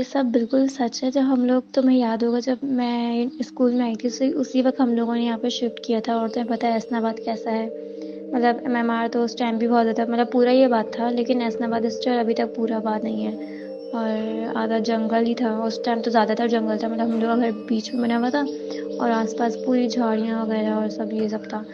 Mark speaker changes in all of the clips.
Speaker 1: सब बिल्कुल सच है। जब हम लोग, तुम्हें याद होगा जब मैं स्कूल में आई थी उसी वक्त हम लोगों ने यहाँ पे शिफ्ट किया था। और तुम्हें पता है ऐसनाबाद कैसा है, मतलब एमएमआर तो उस टाइम भी बहुत ज़्यादा, मतलब पूरा ये बात था, लेकिन ऐसनाबाद स्टिल अभी तक पूरा बात नहीं है। और आधा जंगल ही था उस टाइम, तो ज़्यादातर जंगल था। मतलब हम लोग का घर बीच में बना हुआ था और आसपास पूरी झाड़ियाँ वगैरह और सब ये सब था।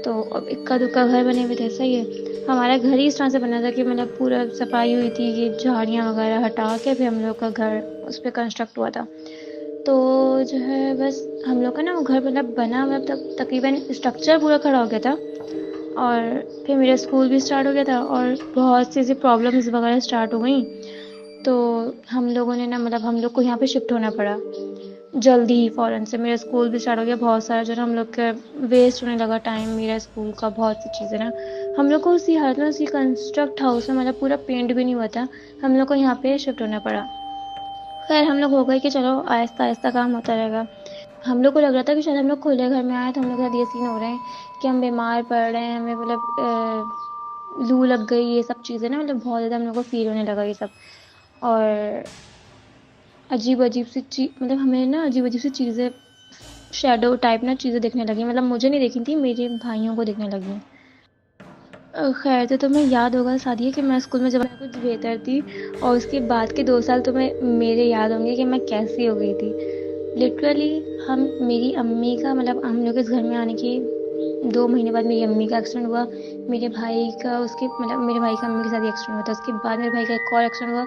Speaker 1: तो अब इक्का दुक्का घर बने हुए थे, सही है। हमारा घर ही इस तरह से बना था कि मतलब पूरा सफाई हुई थी, ये झाड़ियाँ वगैरह हटा के फिर हम लोग का घर उस पर कंस्ट्रक्ट हुआ था। तो जो है बस हम लोग का ना वो घर मतलब बना, मतलब तकरीबन स्ट्रक्चर पूरा खड़ा हो गया था। और फिर मेरा स्कूल भी स्टार्ट हो गया था और बहुत सी ऐसी प्रॉब्लम्स वगैरह स्टार्ट हो गई। तो हम लोगों ने ना, मतलब हम लोग को यहाँ पे शिफ्ट होना पड़ा जल्दी ही, फ़ौरन से। मेरा स्कूल भी स्टार्ट हो गया, बहुत सारा जो है ना हम लोग का वेस्ट होने लगा टाइम मेरा स्कूल का, बहुत सी चीज़ें ना। हम लोग को उसी हालत में, उसी कंस्ट्रक्ट हाउस में, मतलब पूरा पेंट भी नहीं हुआ था, हम लोग को यहाँ पे शिफ्ट होना पड़ा। खैर हम लोग हो गए कि चलो आहिस्ता आहिस्ता काम होता रहेगा। हम लोग को लग रहा था कि शायद हम लोग खुले घर में आए तो हम लोग के साथ ये सीन हो रहे हैं कि हम बीमार पड़ रहे हैं, हमें मतलब लू लग गई, ये सब चीज़ें ना, मतलब बहुत ज़्यादा हम लोग को फील होने लगा ये सब। और अजीब अजीब सी मतलब हमें ना अजीब अजीब सी चीज़ें, शैडो टाइप ना चीज़ें दिखने लगी। मतलब मुझे नहीं देखी थी, मेरे भाइयों को दिखने लगी। खैर तो तुम्हें याद होगा शादी कि मैं स्कूल में जब मैं कुछ बेहतर थी, और उसके बाद के 2 साल तुम्हें मेरे याद होंगे कि मैं कैसी हो गई थी। लिटरली हम, मेरी अम्मी का, मतलब हम लोग इस घर में आने के 2 महीने बाद मेरी अम्मी का एक्सीडेंट हुआ। मेरे भाई का, उसके मतलब मेरे भाई का अम्मी के साथ ही एक्सीडेंट हुआ था। उसके बाद मेरे भाई का एक और एक्सीडेंट हुआ।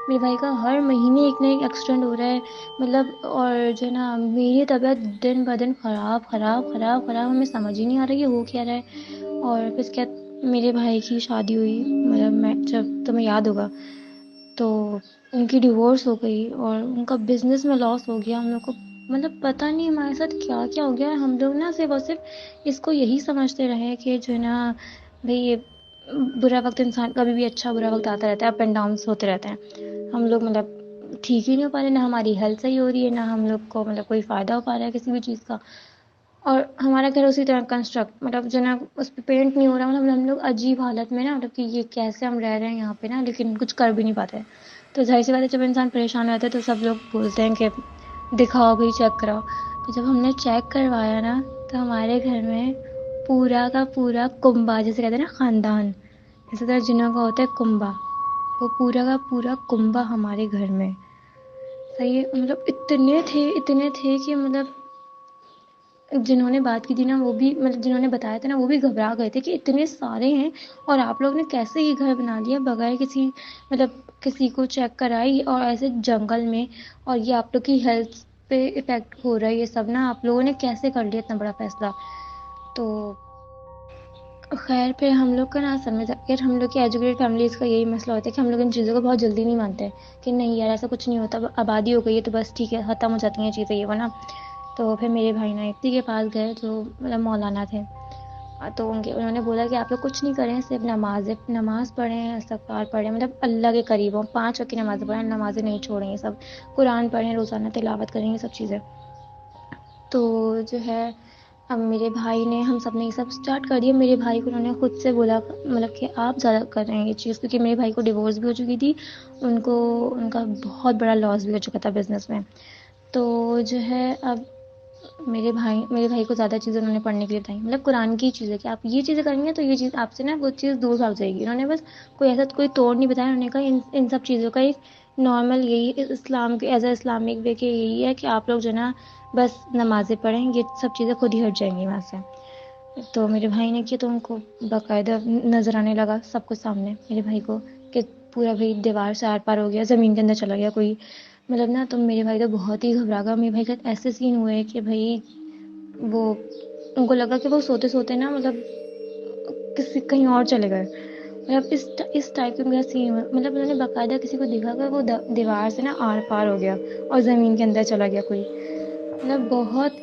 Speaker 1: मेरे भाई का हर महीने एक ना एक एक्सीडेंट हो रहा है, मतलब। और जो है ना मेरी तबीयत दिन ब दिन ख़राब ख़राब ख़राब ख़राब, हमें समझ ही नहीं आ रहा कि हो क्या रहा है। और फिर उसके बाद मेरे भाई की शादी हुई, मतलब मैं, जब तुम्हें याद होगा, तो उनकी डिवोर्स हो गई और उनका बिजनेस में लॉस हो गया। हम लोग को मतलब पता नहीं हमारे साथ क्या क्या हो गया। हम लोग ना सिर्फ और सिर्फ इसको यही समझते रहे कि जो है ना भाई, ये बुरा वक्त, इंसान कभी भी अच्छा बुरा वक्त आता रहता है, अप एंड डाउन्स होते रहते हैं। हम लोग मतलब ठीक ही नहीं हो पा रहे, ना हमारी हेल्थ सही हो रही है, ना हम लोग को मतलब कोई फ़ायदा हो पा रहा है किसी भी चीज़ का। और हमारा घर उसी तरह कंस्ट्रक्ट, मतलब जो ना उस पे पेंट नहीं हो रहा, मतलब हम लोग अजीब हालत में ना, मतलब कि ये कैसे हम रह रहे हैं यहाँ पे ना, लेकिन कुछ कर भी नहीं पाते हैं। तो ज़ाहिर सी बात है, जब इंसान परेशान रहता है तो सब लोग बोलते हैं कि दिखाओ भाई, चेक कराओ। तो जब हमने चेक करवाया ना, तो हमारे घर में पूरा का पूरा कुंबा, जैसे कहते हैं ना ख़ानदान, इसी तरह जिन्हों का होता है कुंबा, वो पूरा का पूरा कुंबा हमारे घर में। सही है, मतलब इतने थे कि मतलब जिन्होंने बात की थी ना, वो भी, मतलब जिन्होंने बताया था ना, वो भी घबरा गए थे कि इतने सारे हैं और आप लोग ने कैसे ये घर बना लिया बगैर किसी, मतलब किसी को चेक कराई, और ऐसे जंगल में। और ये आप लोग की हेल्थ पे इफ़ेक्ट हो रहा है, ये सब ना आप लोगों ने कैसे कर लिया इतना बड़ा फैसला। तो खैर फिर हम लोग का ना समझ, यार हम लोग की एजुकेटेड फैमिलीज़ का यही मसला होता है कि हम लोग इन चीज़ों को बहुत जल्दी नहीं मानते हैं कि नहीं यार ऐसा कुछ नहीं होता, आबादी हो गई है तो बस ठीक है, ख़त्म हो जाती हैं चीज़ें, ये वो ना। तो फिर मेरे भाई ना इफ्ती के पास गए, जो मतलब मौलाना थे। तो उन्होंने बोला कि आप लोग कुछ नहीं करें, सिर्फ नमाज़ पढ़ें, इस्तग़फ़ार पढ़ें, मतलब अल्लाह के करीब हों, 5 वक़्त की नमाज़ें पढ़ें, नमाज़ें नहीं छोड़ें, ये सब कुरान पढ़ें, रोज़ाना तिलावत करें, ये सब चीज़ें। तो जो है, अब मेरे भाई ने, हम सब ने ये सब स्टार्ट कर दिया। मेरे भाई को उन्होंने खुद से बोला, मतलब कि आप ज़्यादा कर रहे हैं ये चीज़, क्योंकि मेरे भाई को डिवोर्स भी हो चुकी थी, उनको उनका बहुत बड़ा लॉस भी हो चुका था बिज़नेस में। तो जो है अब मेरे भाई को ज़्यादा चीज़ें उन्होंने पढ़ने के लिए बताई, मतलब कुरान की चीज़ें, कि आप ये चीज़ें करेंगे तो ये चीज़ आपसे ना, वो चीज़ दूर भाग जाएगी। उन्होंने बस कोई ऐसा कोई तोड़ नहीं बताया। उन्होंने कहा इन सब चीज़ों का एक नॉर्मल यही इस्लाम के, एज अ इस्लामिक वे के यही है कि आप लोग जो ना बस नमाज़ें पढ़ें, ये सब चीज़ें खुद ही हट जाएंगी वहाँ से। तो मेरे भाई ने किया तो उनको बाकायदा नज़र आने लगा सब कुछ सामने मेरे भाई को, कि पूरा भाई दीवार से आर पार हो गया, ज़मीन के अंदर चला गया कोई, मतलब ना। तो मेरे भाई तो बहुत ही घबरा गया। मेरे भाई के साथ ऐसे सीन हुए कि भाई वो, उनको लगा कि वो सोते सोते ना, मतलब किसी कहीं और चले गए, मतलब इस टाइप का मेरा सीन हुआ। मतलब उन्होंने बाकायदा किसी को देखा कि वो दीवार से ना आर पार हो गया और ज़मीन के अंदर चला गया कोई, मतलब बहुत,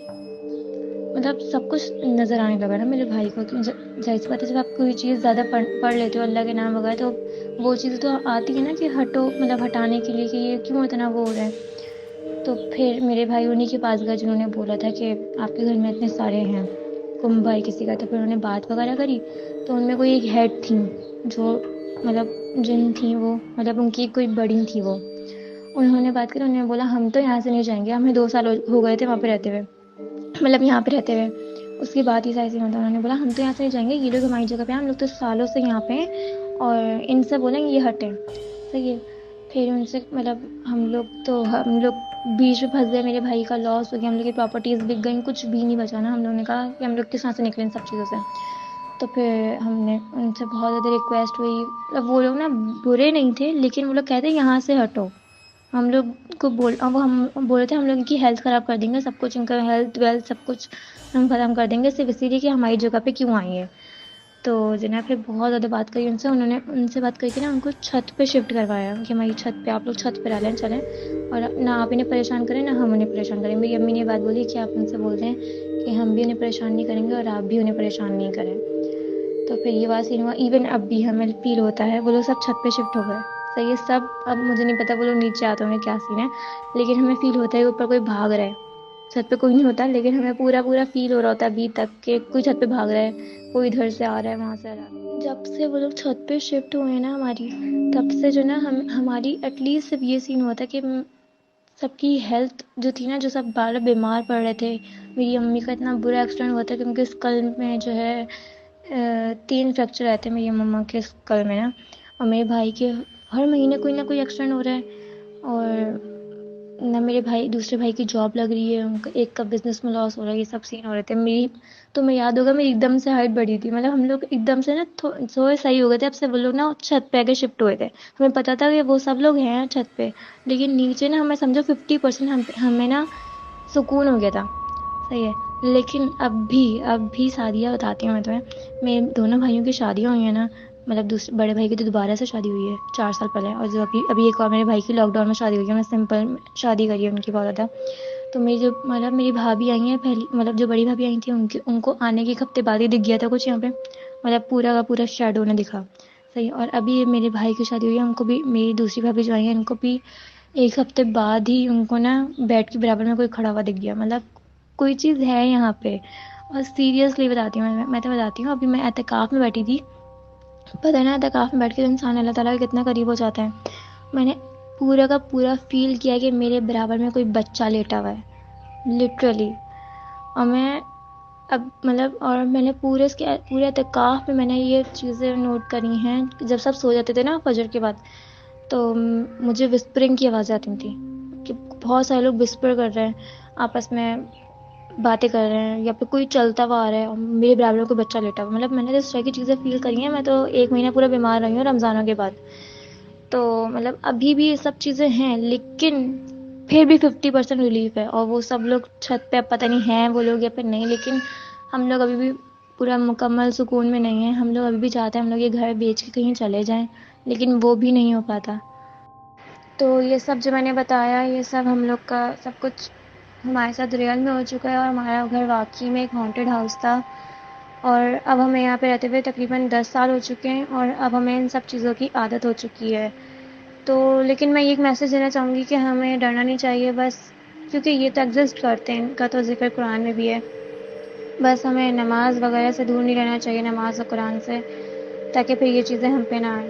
Speaker 1: मतलब सब कुछ नज़र आने लगा ना मेरे भाई को। तो जाहिर सी बात है, जब आप कोई चीज़ ज़्यादा पढ़ लेते हो अल्लाह के नाम वगैरह, तो वो चीज़ तो आती है ना कि हटो, मतलब हटाने के लिए कि ये क्यों इतना वो हो रहा है। तो फिर मेरे भाई उन्हीं के पास गए जिन्होंने बोला था कि आपके घर में इतने सारे हैं, कुंभ है किसी का। तो फिर उन्होंने बात वगैरह करी, तो उनमें कोई एक हेड थी, जो मतलब जिन थी वो, मतलब उनकी कोई बड़ी थी वो। उन्होंने बात करी, उन्होंने बोला हम तो यहाँ से नहीं जाएंगे, हमें 2 साल हो गए थे वहाँ पे रहते हुए, मतलब यहाँ पे रहते हुए। उसके बाद ही साइड मतलब उन्होंने बोला हम तो यहाँ से नहीं जाएंगे, ये लोग हमारी जगह पे हैं, हम लोग तो सालों से यहाँ पे हैं और इनसे बोलेंगे ये हटें। सही है। फिर उनसे मतलब हम लोग बीच में फंस गए, मेरे भाई का लॉस हो गया, हम लोग की प्रॉपर्टीज़ बिक गई, कुछ भी नहीं बचा ना। हम लोगों ने कहा कि हम लोग किस तरह से निकलें इन सब चीज़ों से। तो फिर हमने उनसे बहुत ज़्यादा रिक्वेस्ट हुई, मतलब वो लोग ना बुरे नहीं थे, लेकिन वो लोग कहते यहाँ से हटो। हम लोग को वो हम बोले थे हम लोग इनकी हेल्थ ख़राब कर देंगे, सब कुछ इनका हेल्थ वेल्थ सब कुछ हम ख़त्म कर देंगे, सिर्फ इसीलिए कि हमारी जगह पे क्यों आई है। तो जना फिर बहुत ज़्यादा बात करी उनसे, उन्होंने उनसे बात करके ना उनको छत पे शिफ्ट करवाया कि हमारी छत पे आप लोग छत पे रह लें चलें, और ना आप इन्हें परेशान करें ना हम उन्हें परेशान करें। मेरी अम्मी ने बात बोली कि आप उनसे बोल दें कि हम भी उन्हें परेशान नहीं करेंगे और आप भी उन्हें परेशान नहीं करें। तो फिर ये बात सीन हुआ, इवन अब भी हमें फील होता है वो लोग सब छत पे शिफ्ट हो गए। सही है सब, अब मुझे नहीं पता वो लोग नीचे आते होंगे क्या सीन है, लेकिन हमें फील होता है ऊपर कोई भाग रहा है। छत पे कोई नहीं होता, लेकिन हमें पूरा पूरा फील हो रहा होता है अभी तक कि कोई छत पे भाग रहा है, कोई इधर से आ रहा है वहाँ से आ रहा है। जब से वो लोग छत पे शिफ्ट हुए हैं ना हमारी, तब से जो ना हम हमारी एटलीस्ट सिर्फ ये सीन हुआ था कि सबकी हेल्थ जो थी ना, जो सब बार बीमार पड़ रहे थे। मेरी अम्मी का इतना बुरा एक्सीडेंट हुआ था कि उनके स्कल में जो है 3 फ्रैक्चर आए थे मेरी मम्मा के स्कल में ना, और मेरे भाई के हर महीने कोई ना कोई एक्सीडेंट हो रहा है। और ना मेरे भाई दूसरे भाई की जॉब लग रही है, उनका एक का बिजनेस में लॉस हो रहा है, ये सब सीन हो रहे थे। मेरी तो मैं याद होगा मेरी एकदम से हाइट बढ़ी थी, मतलब हम लोग एकदम से ना थोड़े सही हो गए थे, अब से वो लोग ना छत पे आके शिफ्ट हुए थे। हमें पता था कि वो सब लोग हैं छत पे, लेकिन नीचे ना हमें समझो 50% हमें ना सुकून हो गया था। सही है। लेकिन अब भी शादियाँ बताती हूँ मैं तुम्हें, मेरे दोनों भाइयों की शादियाँ हुई हैं ना, मतलब दूसरे बड़े भाई की तो दोबारा से शादी हुई है 4 साल पहले, और जो अभी अभी एक और मेरे भाई की लॉकडाउन में शादी हुई है, मैं सिंपल शादी करी है उनकी बहुत ज़्यादा। तो मेरी जो मतलब मेरी भाभी आई हैं पहली, मतलब जो बड़ी भाभी आई थी उनकी उनको आने के 1 हफ्ते बाद ही दिख गया था कुछ यहाँ पे, मतलब पूरा का पूरा शैडो उन्हें दिखा। सही। और अभी मेरे भाई की शादी हुई है, उनको भी मेरी दूसरी भाभी जो आई है उनको भी 1 हफ्ते बाद ही उनको ना बेड के बराबर में कोई खड़ा हुआ दिख गया, मतलब कोई चीज़ है यहाँ पे। और सीरियसली बताती हूँ मैं तो बताती हूँ, अभी मैं एतकाफ़ में बैठी थी, पता है ना एतकाफ़ में बैठ के तो इंसान अल्लाह ताला के कितना करीब हो जाता है। मैंने पूरा का पूरा फ़ील किया कि मेरे बराबर में कोई बच्चा लेटा हुआ है, लिटरली। और मैं अब मतलब और मैंने पूरे एतकाफ़ में मैंने ये चीज़ें नोट करी हैं, जब सब सो जाते थे ना फजर के बाद, तो मुझे विस्परिंग की आवाज़ आती थी कि बहुत सारे लोग विस्पर कर रहे हैं, आपस में बातें कर रहे हैं, या फिर कोई चलता हुआ आ रहा है और मेरे बराबर में कोई बच्चा लेटा हुआ, मतलब मैंने तो इस तरह की चीज़ें फील करी हैं। मैं तो 1 महीना पूरा बीमार रही हूँ रमज़ानों के बाद। तो मतलब अभी भी ये सब चीज़ें हैं, लेकिन फिर भी 50% रिलीफ है, और वो सब लोग छत पे अब पता नहीं हैं वो लोग या फिर नहीं, लेकिन हम लोग अभी भी पूरा मुकम्मल सुकून में नहीं है। हम लोग अभी भी चाहते हैं हम लोग ये घर बेच के कहीं चले जाएं, लेकिन वो भी नहीं हो पाता। तो ये सब जो मैंने बताया, ये सब हम लोग का सब कुछ हमारे साथ रियल में हो चुका है, और हमारा घर वाकई में एक हॉन्टेड हाउस था। और अब हमें यहाँ पे रहते हुए तकरीबन 10 साल हो चुके हैं, और अब हमें इन सब चीज़ों की आदत हो चुकी है। तो लेकिन मैं ये एक मैसेज देना चाहूँगी कि हमें डरना नहीं चाहिए बस, क्योंकि ये तो एग्जिस्ट करते हैं, इनका तो ज़िक्र कुरान में भी है। बस हमें नमाज वगैरह से दूर नहीं रहना चाहिए, नमाज और कुरान से, ताकि फिर ये चीज़ें हम पे ना आए।